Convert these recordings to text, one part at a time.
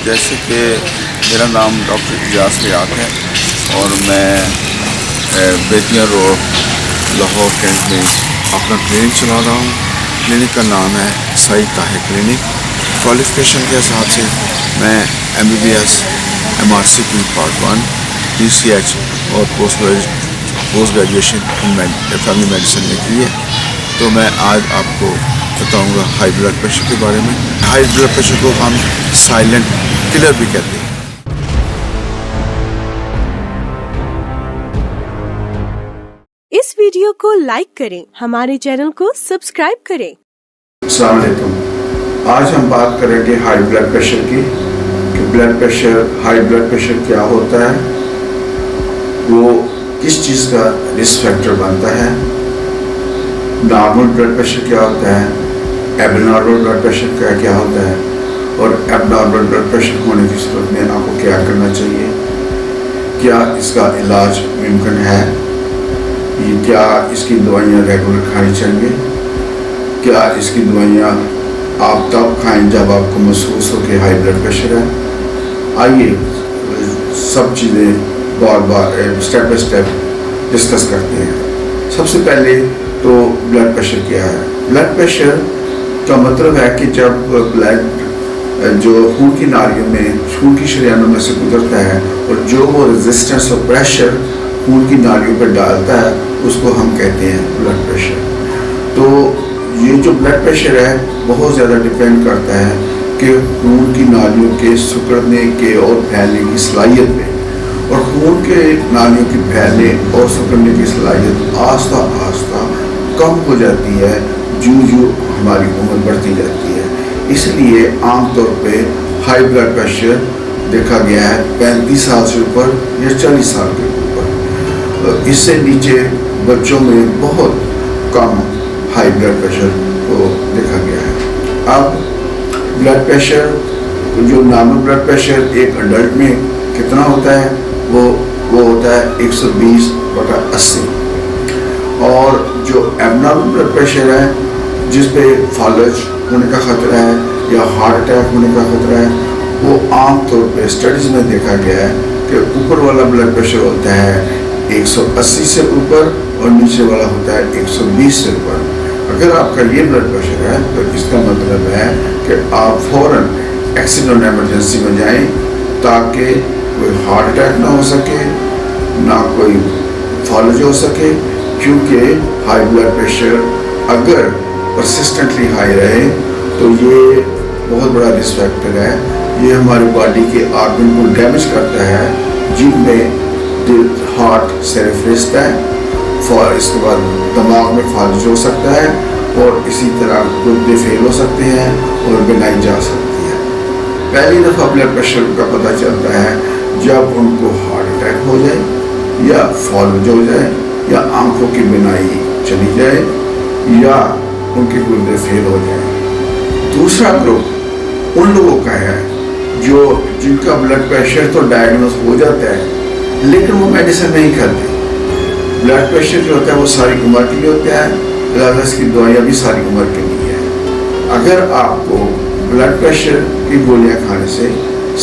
جیسے کہ میرا نام ڈاکٹر اجاز ریاض ہے اور میں بیتیاں روڈ لاہور کینٹ میں اپنا کلینک چلا رہا ہوں. کلینک کا نام ہے سعید طاہر کلینک. کوالیفیکیشن کے حساب سے میں MBBS MRCP پارٹ 1 PCH اور پوسٹ گریجویشن فیملی میڈیسن میں کی ہے. تو میں آج آپ کو بتاؤں گا ہائی بلڈ پریشر کے بارے میں. ہائی بلڈ پریشر کو ہم سائلنٹ کلر بھی کہتے ہیں. اس ویڈیو کو لائک کریں، ہمارے چینل کو سبسکرائب کریں. السلام علیکم. آج ہم بات کریں گے ہائی بلڈ پریشر کی کہ ہائی بلڈ پریشر کیا ہوتا ہے، وہ کس چیز کا رسک فیکٹر بنتا ہے، نارمل بلڈ پریشر کیا ہوتا ہے، ایب نارمل بلڈ پریشر کیا ہوتا ہے، اور ایب نارمل بلڈ پریشر ہونے کی صورت میں آپ کو کیا کرنا چاہیے، کیا اس کا علاج ممکن ہے، کیا اس کی دوائیاں ریگولر کھانی چاہیے، کیا اس کی دوائیاں آپ تب کھائیں جب آپ کو محسوس ہو کہ ہائی بلڈ پریشر ہے. آئیے سب چیزیں بار اسٹیپ بائی اسٹیپ ڈسکس کرتے ہیں. سب سے پہلے تو بلڈ پریشر کیا ہے. بلڈ پریشر کا مطلب ہے کہ جب بلڈ جو خون کی نالیوں میں خون کی شریانوں میں سے گزرتا ہے اور جو وہ ریزسٹنس اور پریشر خون کی نالیوں پر ڈالتا ہے اس کو ہم کہتے ہیں بلڈ پریشر. تو یہ جو بلڈ پریشر ہے بہت زیادہ ڈپینڈ کرتا ہے کہ خون کی نالیوں کے سکڑنے کے اور پھیلنے کی صلاحیت پہ، اور خون کے نالیوں کی پھیلنے اور سکڑنے کی صلاحیت آہستہ آہستہ کم ہو جاتی ہے جو ہماری عمر بڑھتی جاتی ہے. اس لیے عام طور پہ ہائی بلڈ پریشر دیکھا گیا ہے 35 سال سے اوپر یا 40 سال کے اوپر. اس سے نیچے بچوں میں بہت کم ہائی بلڈ پریشر کو دیکھا گیا ہے. اب بلڈ پریشر جو نارمل بلڈ پریشر ایک اڈلٹ میں کتنا ہوتا ہے، وہ ہوتا ہے 120/80. اور جو ایب نارمل بلڈ پریشر ہے جس پہ فالج ہونے کا خطرہ ہے یا ہارٹ اٹیک ہونے کا خطرہ ہے، وہ عام طور پہ اسٹڈیز میں دیکھا گیا ہے کہ اوپر والا بلڈ پریشر ہوتا ہے 180 سے اوپر اور نیچے والا ہوتا ہے 120 سے اوپر. اگر آپ کا یہ بلڈ پریشر ہے تو اس کا مطلب ہے کہ آپ فوراً ایکسیڈنٹ ایمرجنسی میں جائیں تاکہ کوئی ہارٹ اٹیک نہ ہو سکے، نہ کوئی فالج ہو سکے. کیونکہ ہائی بلڈ پریشر اگر پرسسٹنٹلی ہائی رہے تو یہ بہت بڑا رسک فیکٹر ہے. یہ ہماری باڈی کے آرگن کو ڈیمیج کرتا ہے، جن میں دل، ہارٹ سے فہرست ہے، اس کے بعد دماغ میں فالج ہو سکتا ہے اور اسی طرح گردے فیل ہو سکتے ہیں اور بینائی جا سکتی ہے. پہلی دفعہ بلڈ پریشر کا پتہ چلتا ہے جب ان کو ہارٹ اٹیک ہو جائے یا فالج ہو جائے یا آنکھوں کی بینائی چلی جائے یا ان کے گردے فیل ہو جائیں. دوسرا گروپ ان لوگوں کا ہے جن کا بلڈ پریشر تو ڈائگنوز ہو جاتا ہے لیکن وہ میڈیسن نہیں کھاتے. بلڈ پریشر جو ہوتا ہے وہ ساری عمر کے لیے ہوتا ہے، لہٰذا اس کی دوائیاں بھی ساری عمر کے لیے ہیں. اگر آپ کو بلڈ پریشر کی گولیاں کھانے سے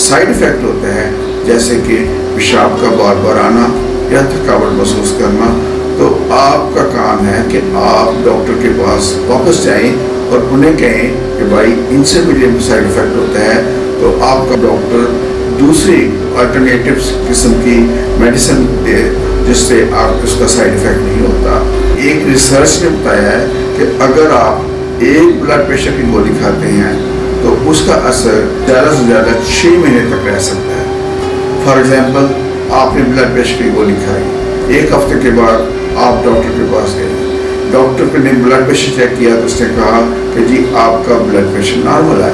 سائیڈ افیکٹ ہوتا ہے جیسے کہ پیشاب کا بار بار آنا یا تھکاوٹ محسوس کرنا، تو آپ کا کام ہے کہ آپ ڈاکٹر کے پاس واپس جائیں اور انہیں کہیں کہ بھائی ان سے مجھے سائیڈ افیکٹ ہوتا ہے، تو آپ کا ڈاکٹر دوسری الٹرنیٹیو قسم کی میڈیسن دے جس سے آپ اس کا سائیڈ افیکٹ نہیں ہوتا. ایک ریسرچ نے بتایا ہے کہ اگر آپ ایک بلڈ پریشر کی گولی کھاتے ہیں تو اس کا اثر زیادہ سے زیادہ 6 مہینے تک رہ سکتا ہے. فار ایگزامپل آپ نے بلڈ پریشر کی گولی کھائی، 1 ہفتے کے بعد آپ ڈاکٹر کے پاس گئے، ڈاکٹر نے بلڈ پریشر چیک کیا تو اس نے کہا کہ جی آپ کا بلڈ پریشر نارمل ہے.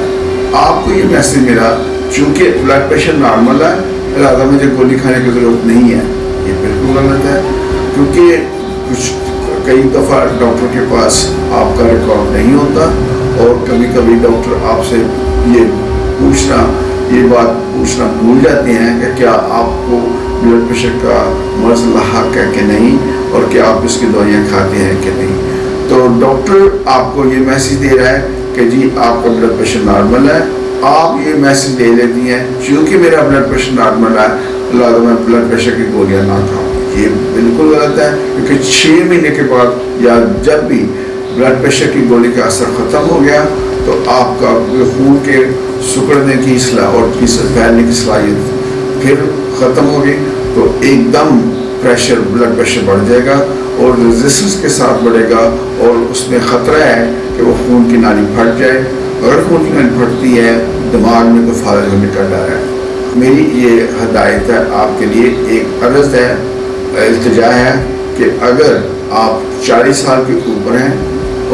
آپ کو یہ میسج ملا چونکہ بلڈ پریشر نارمل ہے لہٰذا مجھے گولی کھانے کی ضرورت نہیں ہے. یہ بالکل غلط ہے، کیونکہ کئی دفعہ ڈاکٹر کے پاس آپ کا ریکارڈ نہیں ہوتا اور کبھی کبھی ڈاکٹر آپ سے یہ بات پوچھنا بھول جاتے ہیں کہ کیا آپ کو بلڈ پریشر کا مرض لاحق ہے کہ نہیں اور کیا آپ اس کی دوائیاں کھاتے ہیں کہ نہیں. تو ڈاکٹر آپ کو یہ میسج دے رہا ہے کہ جی آپ کا بلڈ پریشر نارمل ہے آپ یہ میسج لے لیتی ہیں چونکہ میرا بلڈ پریشر نارمل ہے لہٰذا میں بلڈ پریشر کی گولیاں نہ کھاؤں. یہ بالکل غلط ہے کیونکہ 6 مہینے کے بعد یا جب بھی بلڈ پریشر کی گولی کا اثر ختم ہو گیا تو آپ کا خون کے سکڑنے کی اور پھیلنے کی صلاحیت پھر ختم ہوگی تو ایک دم بلڈ پریشر بڑھ جائے گا اور ریزسٹنس کے ساتھ بڑھے گا اور اس میں خطرہ ہے کہ وہ خون کی نالی پھٹ جائے. اگر خون کی نالی پھٹتی ہے دماغ میں تو فالج ہونے کا ڈر ہے. میری یہ ہدایت ہے آپ کے لیے، ایک عرض ہے، التجا ہے کہ اگر آپ 40 سال کے اوپر ہیں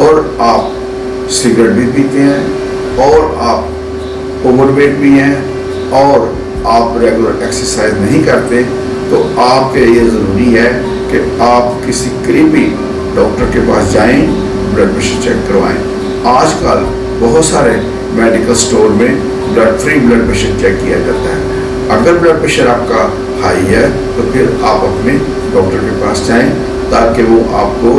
اور آپ سگریٹ بھی پیتے ہیں اور آپ اوور ویٹ بھی ہیں اور آپ ریگولر ایکسرسائز نہیں کرتے تو آپ کے لیے ضروری ہے کہ آپ کسی قریبی ڈاکٹر کے پاس جائیں، بلڈ پریشر چیک کروائیں. آج کل بہت سارے میڈیکل سٹور میں فری بلڈ پریشر چیک کیا جاتا ہے. اگر بلڈ پریشر آپ کا ہائی ہے تو پھر آپ اپنے ڈاکٹر کے پاس جائیں تاکہ وہ آپ کو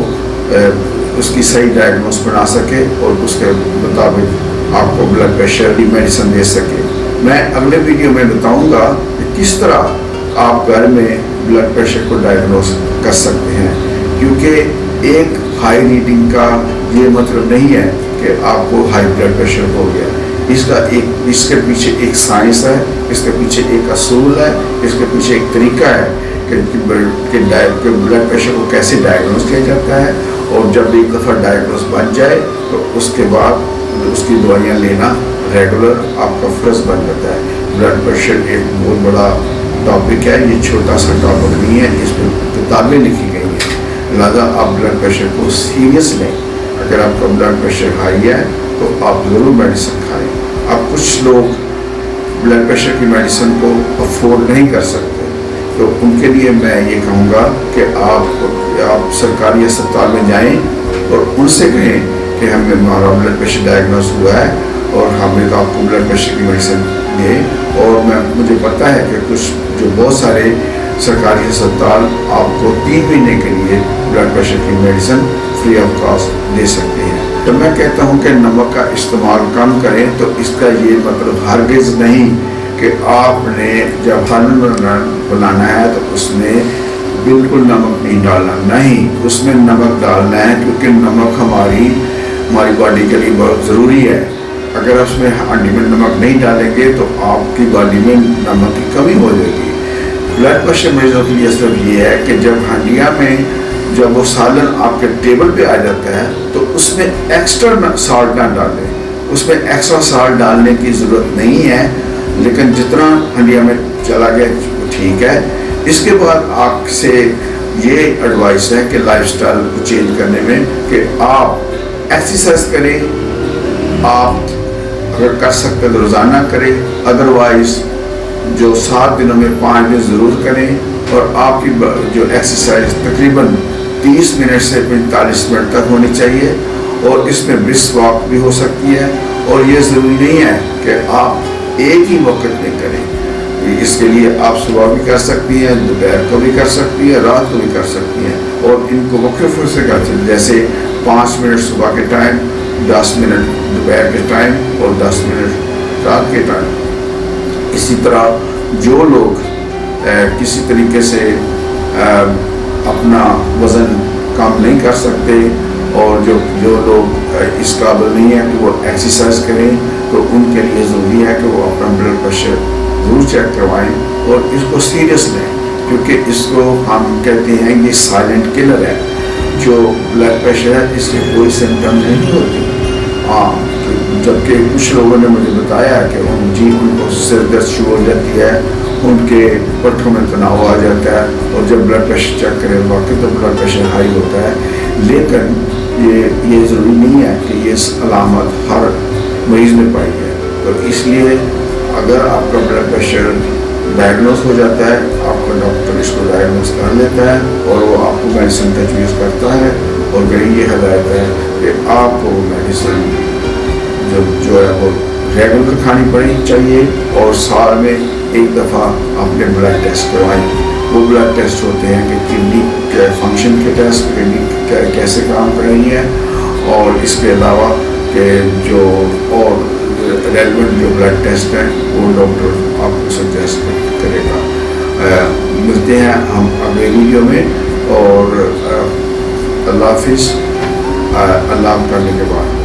اس کی صحیح ڈائگنوز بنا سکے اور اس کے مطابق آپ کو بلڈ پریشر کی میڈیسن دے سکے. میں اگلے ویڈیو میں بتاؤں گا کہ کس طرح آپ گھر میں بلڈ پریشر کو ڈائگنوز کر سکتے ہیں، کیونکہ ایک ہائی ریڈنگ کا یہ مطلب نہیں ہے کہ آپ کو ہائی بلڈ پریشر ہو گیا. اس کے پیچھے ایک سائنس ہے، اس کے پیچھے ایک اصول ہے، اس کے پیچھے ایک طریقہ ہے کہ بلڈ پریشر کو کیسے ڈائگنوز کیا جاتا ہے. اور جب ایک دفعہ ڈائگنوز بن جائے تو اس کے بعد اس کی دوائیاں لینا ریگولر آپ کا فرض بن جاتا ہے. بلڈ پریشر ایک بہت بڑا ٹاپک ہے، یہ چھوٹا سا ٹاپک نہیں ہے، اس میں کتابیں لکھی گئی ہیں. لہٰذا آپ بلڈ پریشر کو سیریس لیں. اگر آپ کا بلڈ پریشر ہائی ہے تو آپ ضرور میڈیسن کھائیں. اب کچھ لوگ بلڈ پریشر کی میڈیسن کو افورڈ نہیں کر سکتے تو ان کے لیے میں یہ کہوں گا کہ آپ سرکاری اسپتال میں جائیں اور ان سے کہیں کہ ہمارا بلڈ پریشر ڈائگنوز ہوا ہے اور ہم ایک آپ کو بلڈ پریشر کی میڈیسن دیں. اور مجھے پتہ ہے کہ کچھ بہت سارے سرکاری اسپتال آپ کو 3 مہینے کے لیے بلڈ پریشر کی میڈیسن فری آف کاسٹ دے سکتے ہیں. تو میں کہتا ہوں کہ نمک کا استعمال کم کریں تو اس کا یہ مطلب ہرگز نہیں کہ آپ نے جب کھانا بنانا ہے تو اس میں بالکل نمک نہیں ڈالنا. نہیں، اس میں نمک ڈالنا ہے کیونکہ نمک ہماری باڈی کے لیے بہت ضروری ہے. اگر اس میں ہانڈی میں نمک نہیں ڈالیں گے تو آپ کی باڈی میں نمک کی کمی ہو جائے گی. بلڈ پریشر مریضوں کے لیے صرف یہ ہے کہ جب ہانڈیاں میں جب وہ سالن آپ کے ٹیبل پہ آ جاتا ہے تو اس میں ایکسٹرا سالٹ نہ ڈالیں. اس میں ایکسٹرا سالٹ ڈالنے کی ضرورت نہیں ہے، لیکن جتنا ہانڈیاں میں چلا گیا ٹھیک ہے. اس کے بعد آپ سے یہ ایڈوائس ہے کہ لائف سٹائل کو چینج کرنے میں کہ آپ ایکسرسائز کریں. آپ اگر کر سکتے تو روزانہ کریں، ادروائز جو 7 دنوں میں 5 دن ضرور کریں. اور آپ کی جو ایکسرسائز تقریباً 30 منٹ سے 45 منٹ تک ہونی چاہیے اور اس میں برسک واک بھی ہو سکتی ہے. اور یہ ضروری نہیں ہے کہ آپ ایک ہی وقت میں کریں. اس کے لیے آپ صبح بھی کر سکتی ہیں، دوپہر کو بھی کر سکتی ہیں، رات کو بھی کر سکتی ہیں. اور ان کو مختلف سے کر سکتی ہیں، جیسے 5 منٹ صبح کے ٹائم، 10 منٹ دوپہر کے ٹائم اور 10 منٹ رات کے ٹائم. اسی طرح جو لوگ کسی طریقے سے اپنا وزن کم نہیں کر سکتے اور جو لوگ اس قابل نہیں ہیں کہ وہ ایکسرسائز کریں تو ان کے لیے ضروری ہے کہ وہ اپنا بلڈ پریشر ضرور چیک کروائیں اور اس کو سیریس لیں. کیونکہ اس کو ہم کہتے ہیں یہ سائلنٹ کلر ہے. جو بلڈ پریشر ہے اس کے کوئی سمٹم نہیں ہوتی. جبکہ کچھ لوگوں نے مجھے بتایا کہ ان کو سر درد شروع ہو جاتی ہے، ان کے پٹھوں میں تناؤ آ جاتا ہے اور جب بلڈ پریشر چیک کرے واقعی تو بلڈ پریشر ہائی ہوتا ہے. لیکن یہ ضروری نہیں ہے کہ یہ علامت ہر مریض میں پائی ہے. تو اس لیے اگر آپ کا بلڈ پریشر ڈائگنوز ہو جاتا ہے، آپ کا ڈاکٹر اس کو ڈائگنوز کر لیتا ہے اور وہ آپ کو میڈیسن تجویز کرتا ہے. اور میری یہ ہدایت ہے کہ آپ کو میڈیسن جو ہے وہ ریگولر کھانی پڑی چاہیے اور سال میں ایک دفعہ اپنے بلڈ ٹیسٹ کروائیں. وہ بلڈ ٹیسٹ ہوتے ہیں کہ کڈنی کے فنکشن کے ٹیسٹ، کڈنی کیسے کام کر رہی ہے، اور اس کے علاوہ کہ جو اور ریلیونٹ جو بلڈ ٹیسٹ ہے وہ ڈاکٹر آپ کو سجیسٹ کرے گا. ملتے ہیں ہم اگلے ویڈیو میں, اور اللہ حافظ. اللہ کرنے کے بعد